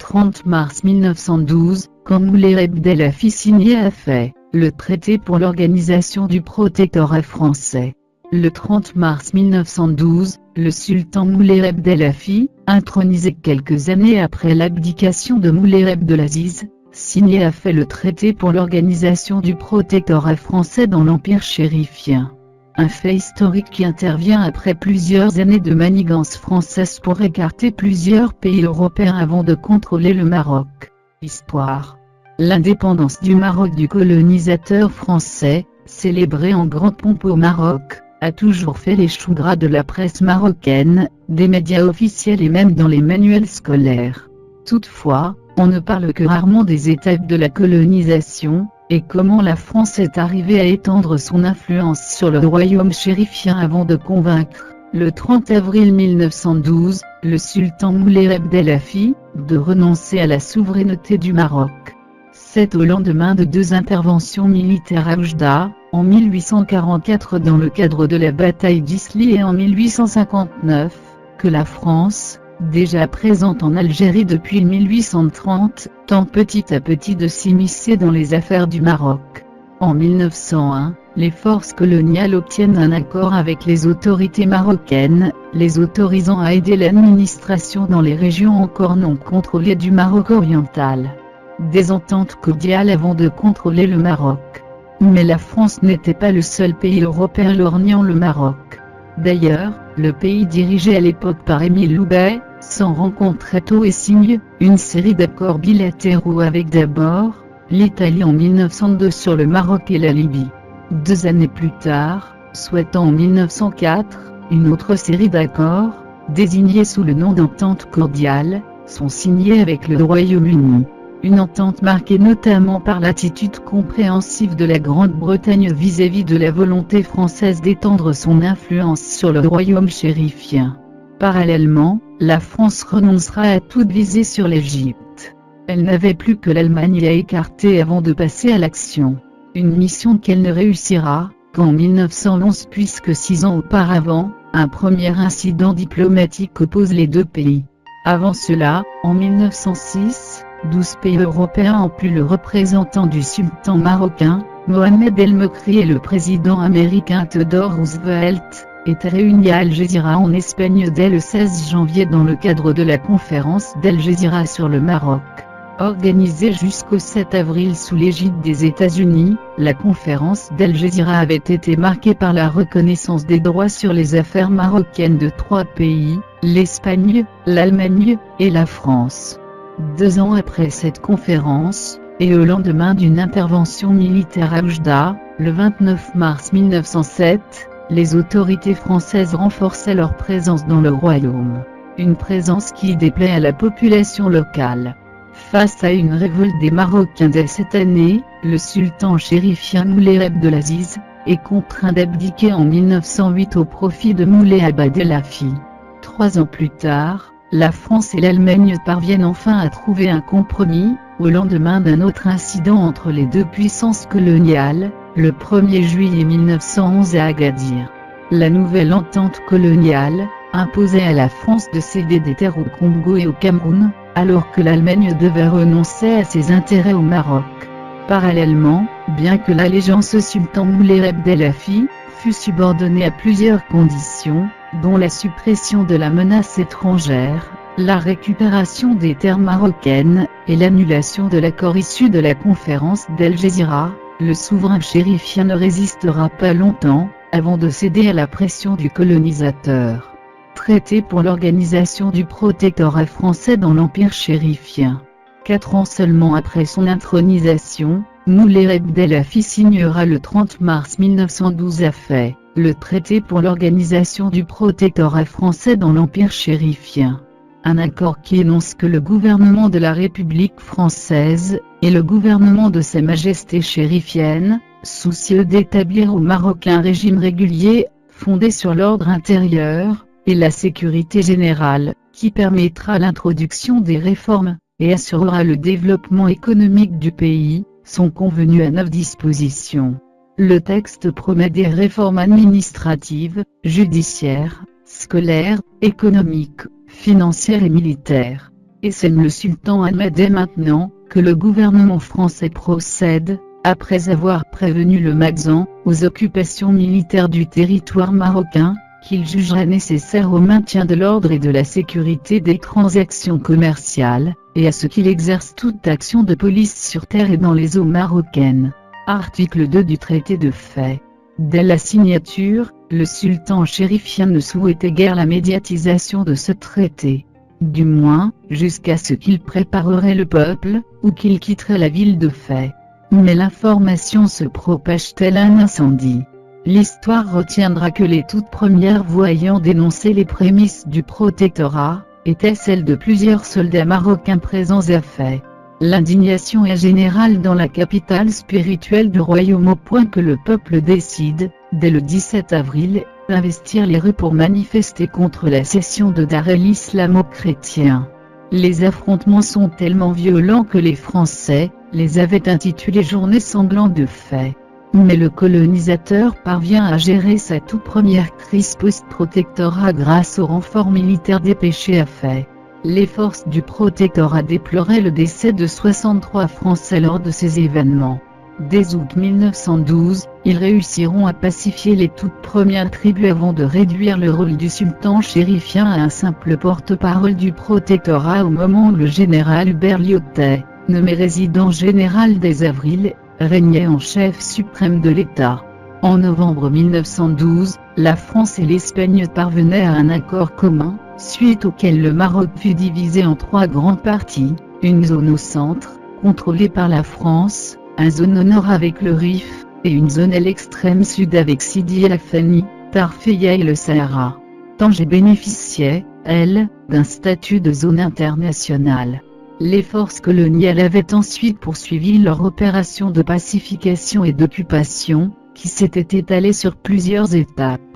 30 mars 1912, quand Moulay Abdellafi signait à Fès, le traité pour l'organisation du protectorat français. Le 30 mars 1912, le sultan Moulay Abdellafi, intronisé quelques années après l'abdication de Moulay Abdelaziz, signait à Fès le traité pour l'organisation du protectorat français dans l'Empire chérifien. Un fait historique qui intervient après plusieurs années de manigance française pour écarter plusieurs pays européens avant de contrôler le Maroc. Histoire. L'indépendance du Maroc du colonisateur français, célébrée en grande pompe au Maroc, a toujours fait les choux gras de la presse marocaine, des médias officiels et même dans les manuels scolaires. Toutefois, on ne parle que rarement des étapes de la colonisation, et comment la France est arrivée à étendre son influence sur le royaume chérifien avant de convaincre, le 30 avril 1912, le sultan Moulay Abdellafi, de renoncer à la souveraineté du Maroc. C'est au lendemain de deux interventions militaires à Oujda, en 1844 dans le cadre de la bataille d'Isly et en 1859, que la France, déjà présente en Algérie depuis 1830, tente petit à petit de s'immiscer dans les affaires du Maroc. En 1901, les forces coloniales obtiennent un accord avec les autorités marocaines, les autorisant à aider l'administration dans les régions encore non contrôlées du Maroc oriental. Des ententes cordiales avant de contrôler le Maroc. Mais la France n'était pas le seul pays européen lorgnant le Maroc. D'ailleurs, le pays dirigé à l'époque par Émile Loubet, s'en rend compte très tôt et signe une série d'accords bilatéraux avec d'abord l'Italie en 1902 sur le Maroc et la Libye. 2 années plus tard, soit en 1904, une autre série d'accords, désignés sous le nom d'entente cordiale, sont signés avec le Royaume-Uni. Une entente marquée notamment par l'attitude compréhensive de la Grande-Bretagne vis-à-vis de la volonté française d'étendre son influence sur le royaume chérifien. Parallèlement, la France renoncera à toute visée sur l'Égypte. Elle n'avait plus que l'Allemagne à écarter avant de passer à l'action. Une mission qu'elle ne réussira qu'en 1911 puisque 6 ans auparavant, un premier incident diplomatique oppose les deux pays. Avant cela, en 1906, 12 pays européens en plus le représentant du sultan marocain, Mohamed El-Mekri et le président américain Theodore Roosevelt, étaient réunis à Algésiras en Espagne dès le 16 janvier dans le cadre de la conférence d'Algésiras sur le Maroc. Organisée jusqu'au 7 avril sous l'égide des États-Unis, la conférence d'Algésiras avait été marquée par la reconnaissance des droits sur les affaires marocaines de 3 pays, l'Espagne, l'Allemagne et la France. 2 ans après cette conférence, et au lendemain d'une intervention militaire à Oujda, le 29 mars 1907, les autorités françaises renforçaient leur présence dans le royaume. Une présence qui déplaît à la population locale. Face à une révolte des Marocains dès cette année, le sultan chérifien Moulay Abdelaziz est contraint d'abdiquer en 1908 au profit de Moulay Abdellafi. 3 ans plus tard, la France et l'Allemagne parviennent enfin à trouver un compromis, au lendemain d'un autre incident entre les deux puissances coloniales, le 1er juillet 1911 à Agadir. La nouvelle entente coloniale imposait à la France de céder des terres au Congo et au Cameroun, alors que l'Allemagne devait renoncer à ses intérêts au Maroc. Parallèlement, bien que l'allégeance au sultan Moulay Abdellafi fut subordonnée à plusieurs conditions, dont la suppression de la menace étrangère, la récupération des terres marocaines, et l'annulation de l'accord issu de la conférence d'Algésiras, le souverain chérifien ne résistera pas longtemps, avant de céder à la pression du colonisateur. Traité pour l'organisation du protectorat français dans l'Empire chérifien. 4 ans seulement après son intronisation, Moulay Abdellafi signera le 30 mars 1912 à Fès, le traité pour l'organisation du protectorat français dans l'Empire chérifien. Un accord qui énonce que le gouvernement de la République française, et le gouvernement de Sa Majesté chérifienne, soucieux d'établir au Maroc un régime régulier, fondé sur l'ordre intérieur, et la sécurité générale, qui permettra l'introduction des réformes, et assurera le développement économique du pays, sont convenus à 9 dispositions. Le texte promet des réformes administratives, judiciaires, scolaires, économiques, financières et militaires. et sème le sultan Ahmed est maintenant que le gouvernement français procède, après avoir prévenu le Maghzan, aux occupations militaires du territoire marocain, qu'il jugerait nécessaire au maintien de l'ordre et de la sécurité des transactions commerciales, et à ce qu'il exerce toute action de police sur terre et dans les eaux marocaines. Article 2 du traité de Fès. Dès la signature, le sultan chérifien ne souhaitait guère la médiatisation de ce traité. Du moins, jusqu'à ce qu'il préparerait le peuple, ou qu'il quitterait la ville de Fès. Mais l'information se propage tel un incendie. L'histoire retiendra que les toutes premières voix ayant dénoncé les prémices du protectorat, étaient celles de plusieurs soldats marocains présents à Fès. L'indignation est générale dans la capitale spirituelle du royaume au point que le peuple décide, dès le 17 avril, d'investir les rues pour manifester contre la cession de Dar el-Islam aux chrétiens. Les affrontements sont tellement violents que les Français les avaient intitulés Journée sanglante de Fès. Mais le colonisateur parvient à gérer sa toute première crise post-protectorat grâce au renfort militaire dépêché à Fès. Les forces du protectorat déploraient le décès de 63 Français lors de ces événements. Dès août 1912, ils réussiront à pacifier les toutes premières tribus avant de réduire le rôle du sultan chérifien à un simple porte-parole du protectorat au moment où le général Hubert Lyautey, nommé résident général des Avril, régnait en chef suprême de l'État. En novembre 1912, la France et l'Espagne parvenaient à un accord commun, suite auquel le Maroc fut divisé en 3 grandes parties, une zone au centre, contrôlée par la France, une zone au nord avec le Rif, et une zone à l'extrême sud avec Sidi El Afani, Tarfaya et le Sahara. Tanger bénéficiait, elle, d'un statut de zone internationale. Les forces coloniales avaient ensuite poursuivi leur opération de pacification et d'occupation, qui s'était étalée sur plusieurs étapes.